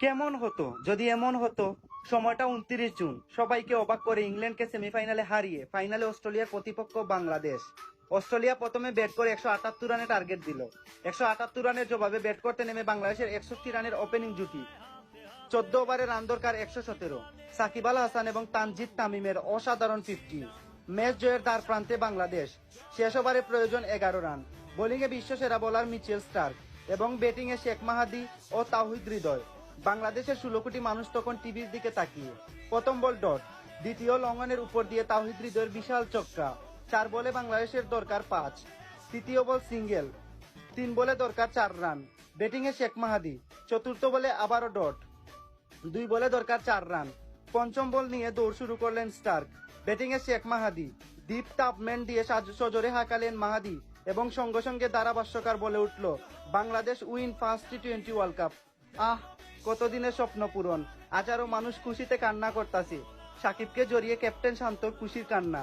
কেমন হতো যদি এমন হতো। সময়টা 29 জুন, সবাইকে অবাক করে ইংল্যান্ডকে সেমিফাইনালে হারিয়ে ফাইনালে অস্ট্রেলিয়ার প্রতিপক্ষ বাংলাদেশ। অস্ট্রেলিয়া প্রথমে ব্যাট করে 178 রানে টার্গেট দিল। 178 রানের জবাবে ব্যাট করতে নেমে বাংলাদেশের 61 রানের ওপেনিং জুটি। 14 ওভারে রান দরকার 117। সাকিব আল হাসান এবং তানজিদ তামিমের অসাধারণ 50। ম্যাচ জয়ের দ্বার প্রান্তে বাংলাদেশ। শেষ ওভারে প্রয়োজন 11 রান। বোলিংয়ে বিশ্বসেরা বোলার মিচেল স্টার্ক এবং ব্যাটিংয়ে শেখ মাহাদি ও তাওহিদ হৃদয়। বাংলাদেশের 16 কোটি মানুষ তখন টিভির দিকে তাকিয়ে। প্রথম বল ডট, দ্বিতীয় লঙ্ঘনের উপর দিয়ে তাওহিদ হৃদয়ের বিশাল চক্কা। 4 বলে বাংলাদেশের দরকার 5। তৃতীয় বল সিঙ্গেল, 3 বলে দরকার 4 রান। ব্যাটিংয়ে শেখ মাহাদি। চতুর্থ বলে আবারও ডট, 2 বলে দরকার 4 রান। পঞ্চম বল নিয়ে দৌড় শুরু করলেন স্টার্ক। ব্যাটিংয়ে শেখ মাহাদি। ডিপ টাপম্যান দিয়ে সজোরে হাঁকালেন মাহাদি এবং সঙ্গে সঙ্গে ধারাভাষ্যকার বলে উঠল, বাংলাদেশ উইন ফার্স্ট টি20 ওয়ার্ল্ড কাপ। আহ, কতদিনের স্বপ্ন পূরণ। হাজারো মানুষ খুশিতে কান্না করতাছে। সাকিবকে জড়িয়ে ক্যাপ্টেন শান্ত খুশির কান্না।